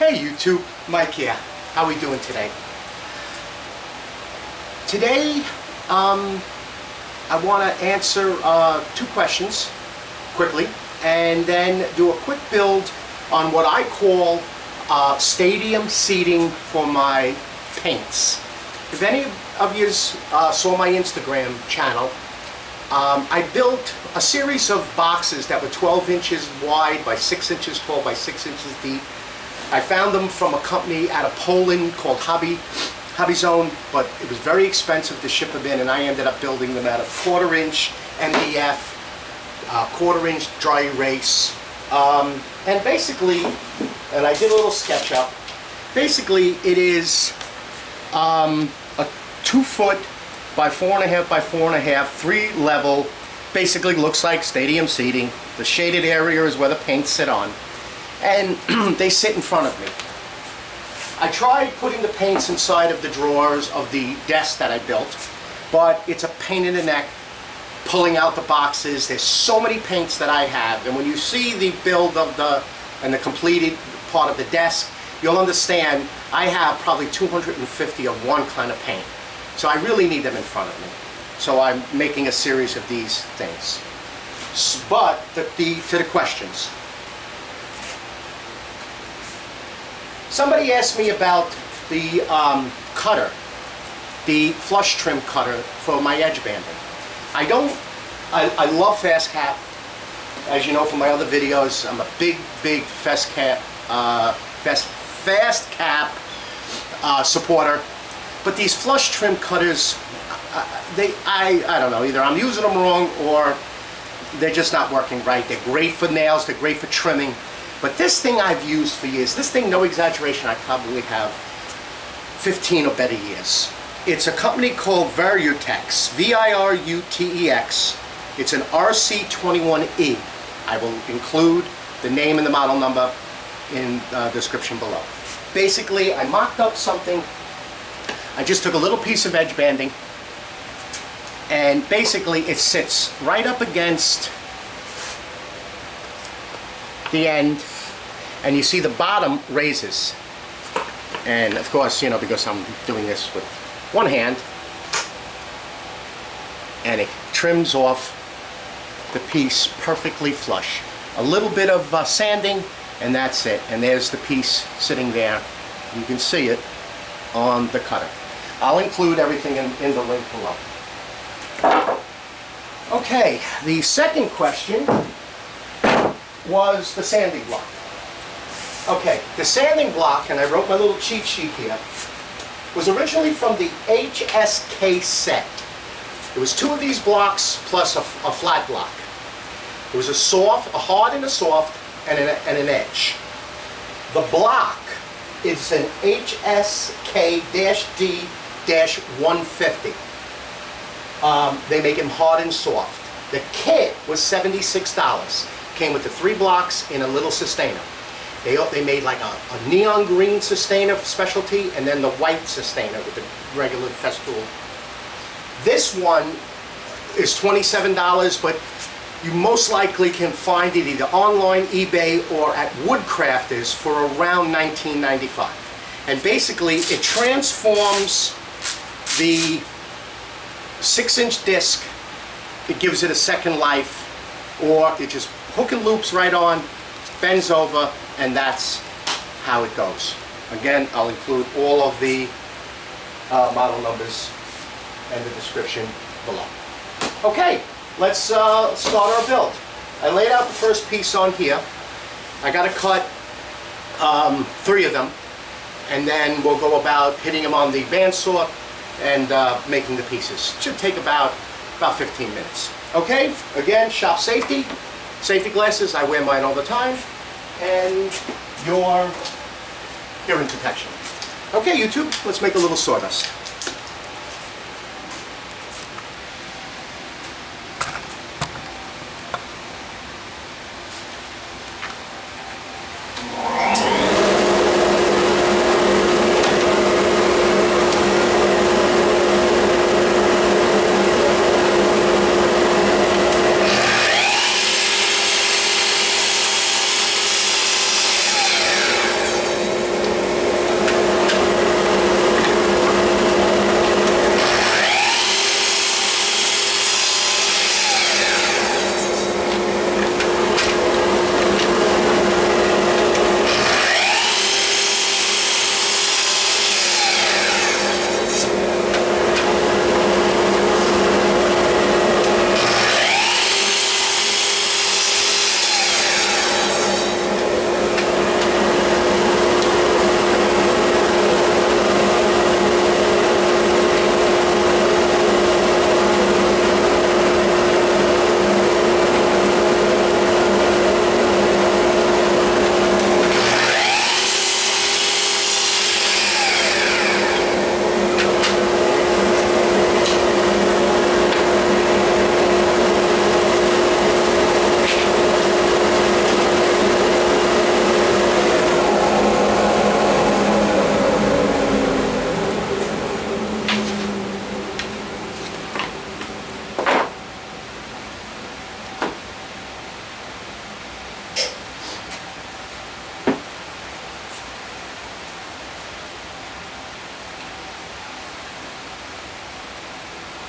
Hey YouTube, Mike here. How we doing today? Today, I want to answer 2 questions quickly, and then do a quick build on what I call stadium seating for my paints. If any of you saw my Instagram channel, I built a series of boxes that were 12 inches wide by 6 inches tall by 6 inches deep. I found them from a company out of Poland called Hobby Zone, but it was very expensive to ship them in, and I ended up building them out of 1/4 inch MDF, 1/4 inch dry erase, and basically, and I did a little sketch up. Basically, it is a 2 foot by 4.5 by 4.5, 3 level. Basically, looks like stadium seating. The shaded area is where the paints sit on, and they sit in front of me. I tried putting the paints inside of the drawers of the desk that I built, but it's a pain in the neck pulling out the boxes. There's so many paints that I have, and when you see the build of the completed part of the desk, you'll understand I have probably 250 of one kind of paint. So I really need them in front of me. So I'm making a series of these things. But to the questions. Somebody asked me about the cutter, the flush trim cutter for my edge banding. I love fast cap. As you know from my other videos, I'm a big fast cap supporter. But these flush trim cutters, I don't know, either I'm using them wrong or they're just not working right. They're great for nails, they're great for trimming. But this thing I've used for years. This thing, no exaggeration, I probably have 15 or better years. It's a company called Virutex, V-I-R-U-T-E-X. It's an RC21E. I will include the name and the model number in the description below. Basically, I mocked up something. I just took a little piece of edge banding, and basically it sits right up against the end, and you see the bottom raises. And of course, you know, because I'm doing this with one hand, and it trims off the piece perfectly flush. A little bit of sanding, and that's it. And there's the piece sitting there. You can see it on the cutter. I'll include everything in the link below. Okay, the second question was the sanding block. Okay, the sanding block, and I wrote my little cheat sheet here, was originally from the HSK-Set. It was 2 of these blocks plus a flat block. It was a hard and a soft, and an edge. The block is an HSK-D-150. They make them hard and soft. The kit was $76. Came with the 3 blocks in a little sustainer. They made like a neon green sustainer specialty, and then the white sustainer with the regular Festool. This one is $27, but you most likely can find it either online, eBay, or at Woodcrafters for around $19.95. And basically, it transforms the 6-inch disc. It gives it a second life, or it just hook and loops right on, bends over, and that's how it goes. Again, I'll include all of the model numbers and the description below. Okay, let's start our build. I laid out the first piece on here. I got to cut 3 of them, and then we'll go about hitting them on the bandsaw and making the pieces. Should take about 15 minutes. Okay, again, shop safety. Safety glasses, I wear mine all the time, and your hearing protection. Okay, YouTube, let's make a little sawdust.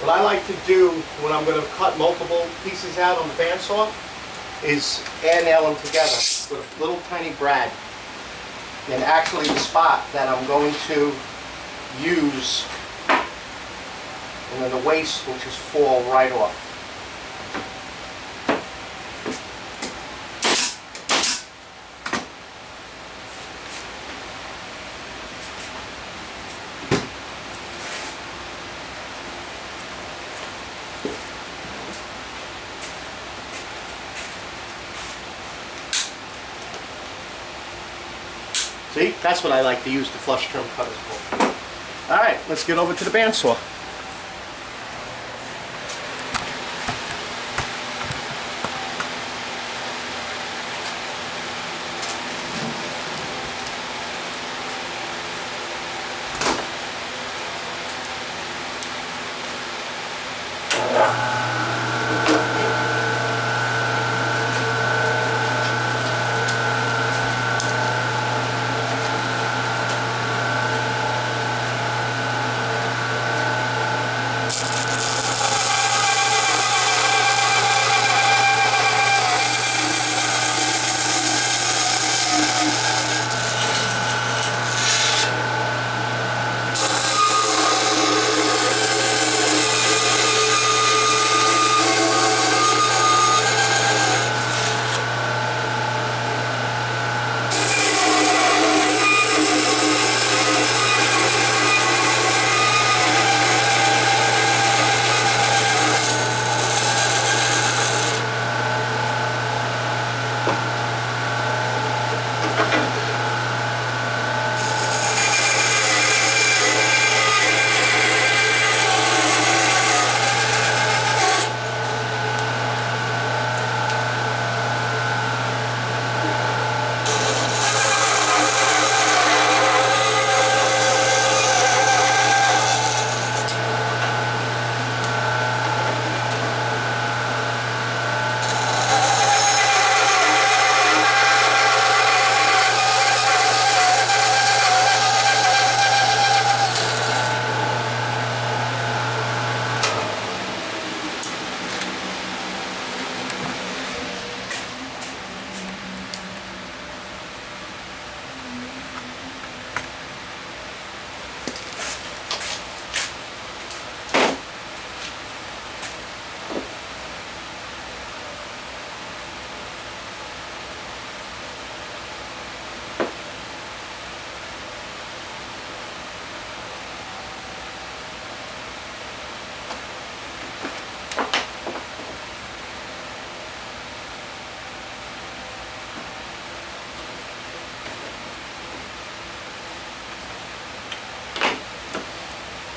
What I like to do when I'm going to cut multiple pieces out on the bandsaw is air nail them together with a little tiny brad. And actually the spot that I'm going to use, and then the waste will just fall right off. See, that's what I like to use the flush trim cutters for. All right, let's get over to the bandsaw.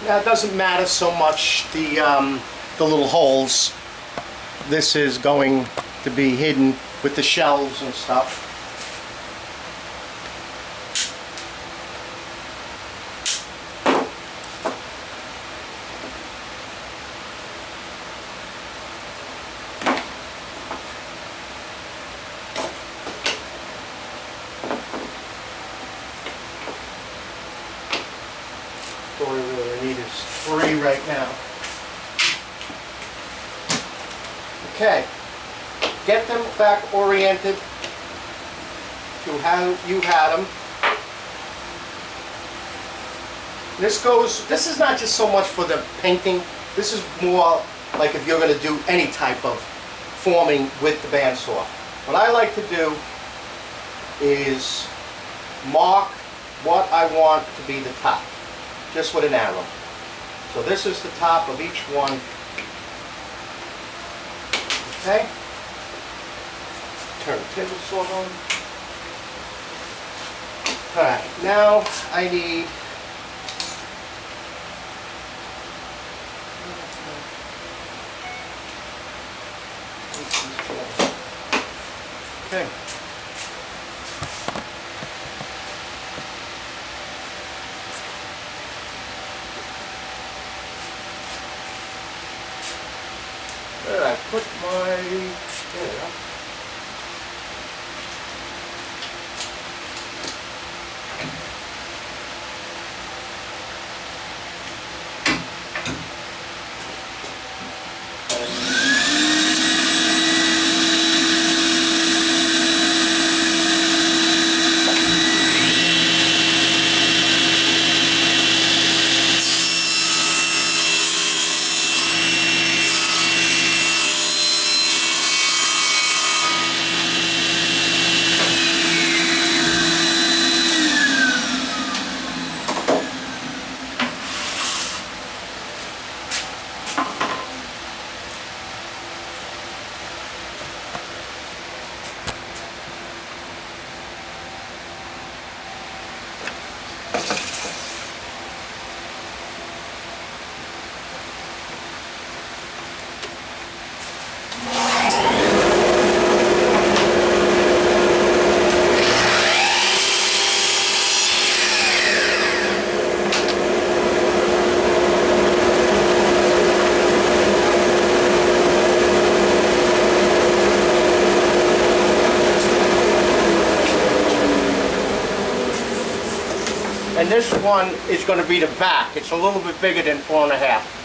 Now it doesn't matter so much the little holes. This is going to be hidden with the shelves and stuff. All we really need is 3 right now. Okay, get them back oriented to how you had them. This is not just so much for the painting, this is more like if you're going to do any type of forming with the bandsaw. What I like to do is mark what I want to be the top, just with an arrow. So this is the top of each one. Okay? Turn the table saw on. Alright, now I need okay. Where did I put my, there. And this one is going to be the back. It's a little bit bigger than 4.5.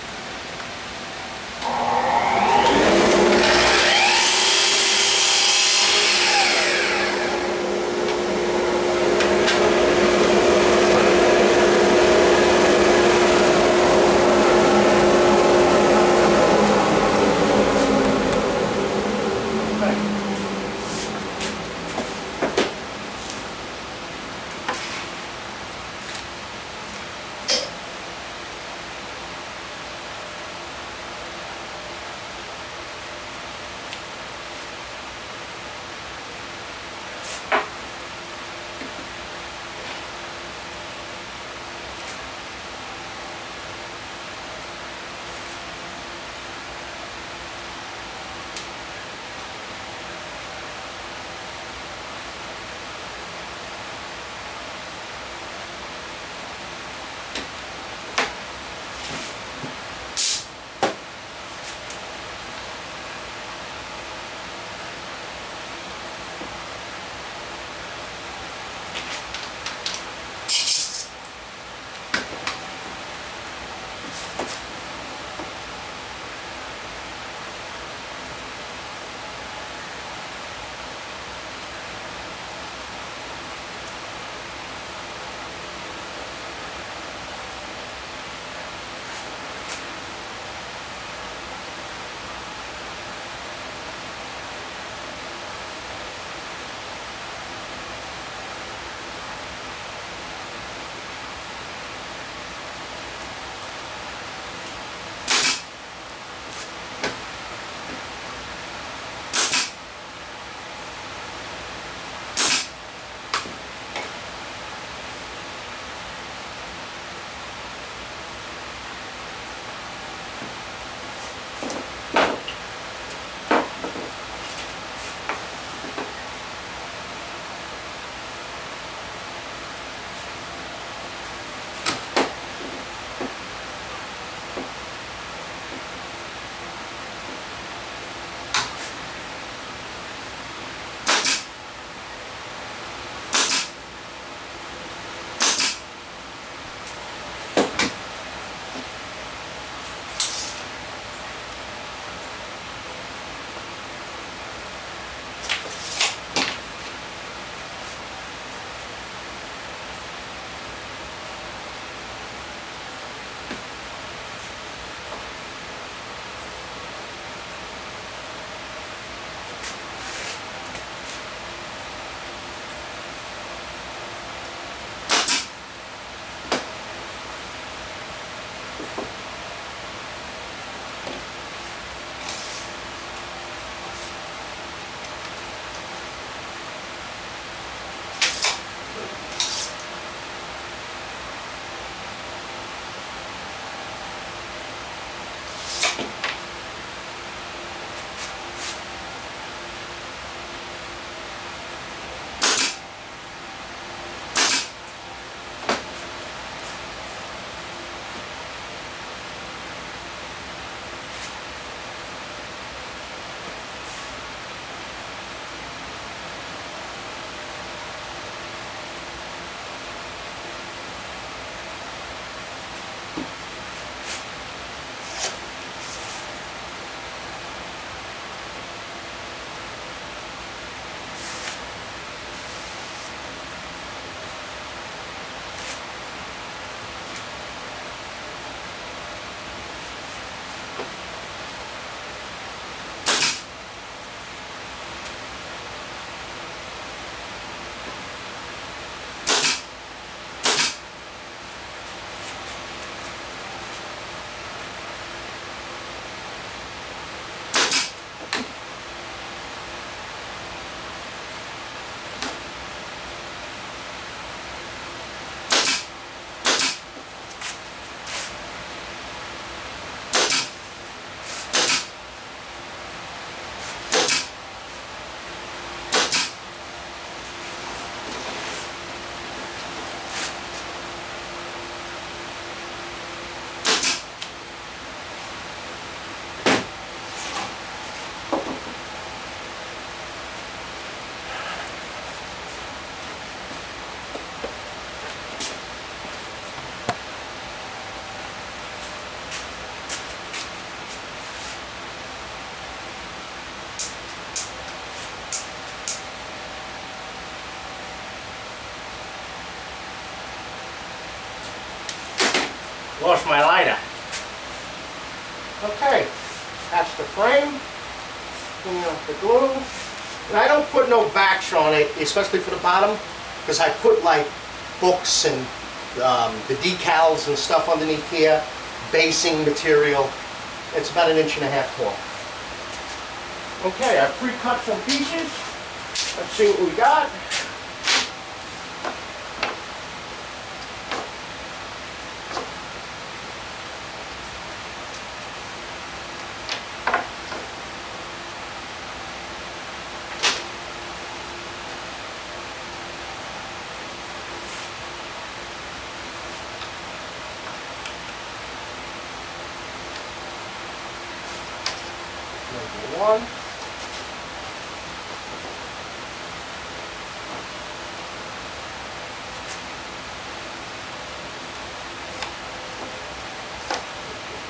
Lost my lighter. Okay, that's the frame. The glue. And I don't put no backs on it, especially for the bottom, because I put like books and the decals and stuff underneath here, basing material. It's about 1.5 inches tall. Okay, I've pre-cut some pieces. Let's see what we got. Number one.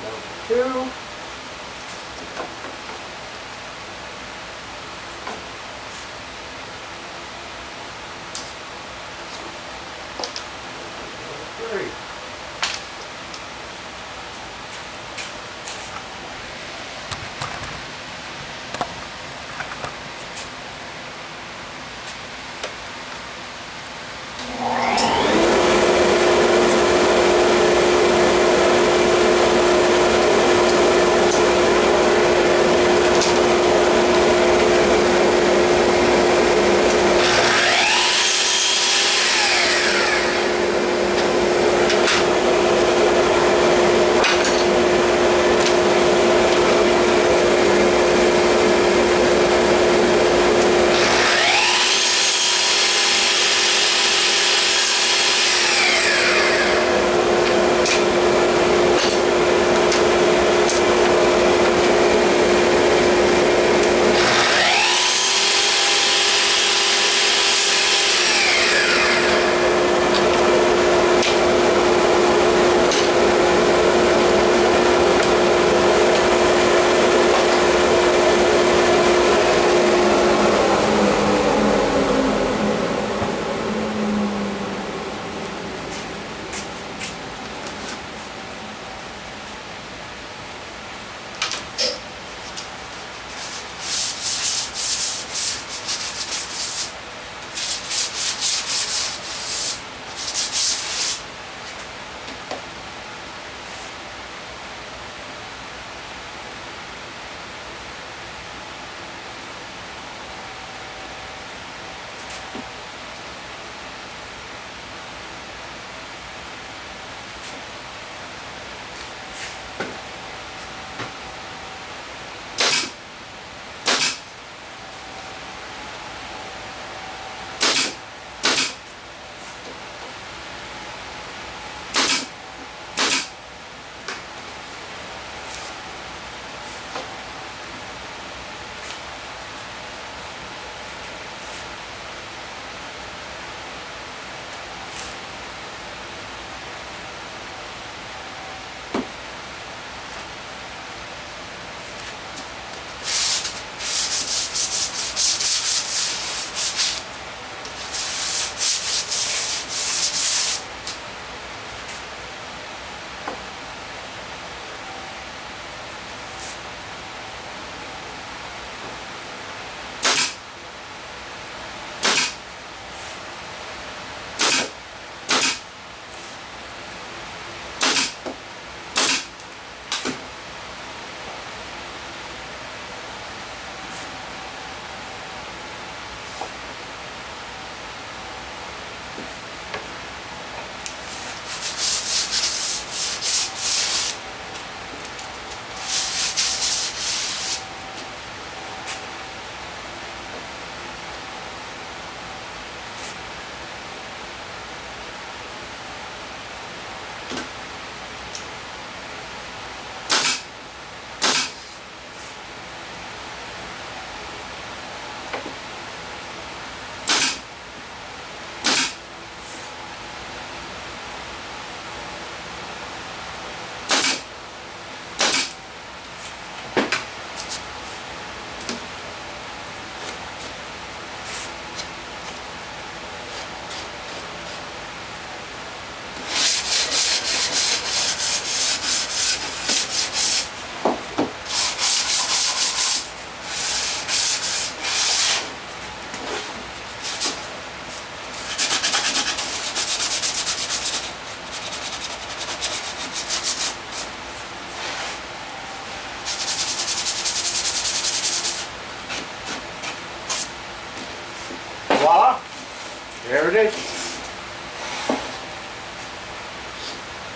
Number two. Number three.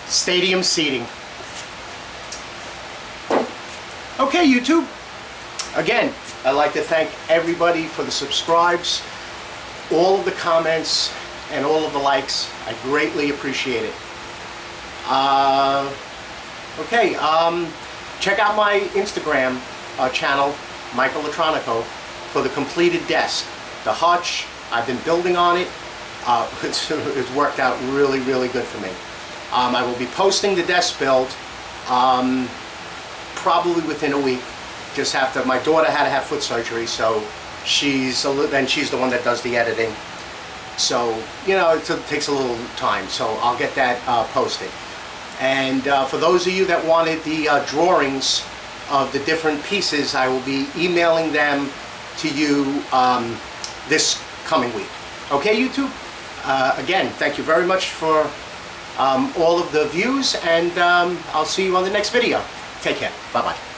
stadium seating. Okay, YouTube. Again, I'd like to thank everybody for the subscribes, all of the comments, and all of the likes. I greatly appreciate it. Okay, check out my Instagram channel, Michael Latronico, for the completed desk. The hutch, I've been building on it. It's worked out really, really good for me. I will be posting the desk build probably within a week. Just have to, my daughter had to have foot surgery, so she's the one that does the editing. So, you know, it takes a little time, so I'll get that posted. And for those of you that wanted the drawings of the different pieces, I will be emailing them to you this coming week. Okay, YouTube? Again, thank you very much for all of the views, and I'll see you on the next video. Take care. Bye-bye.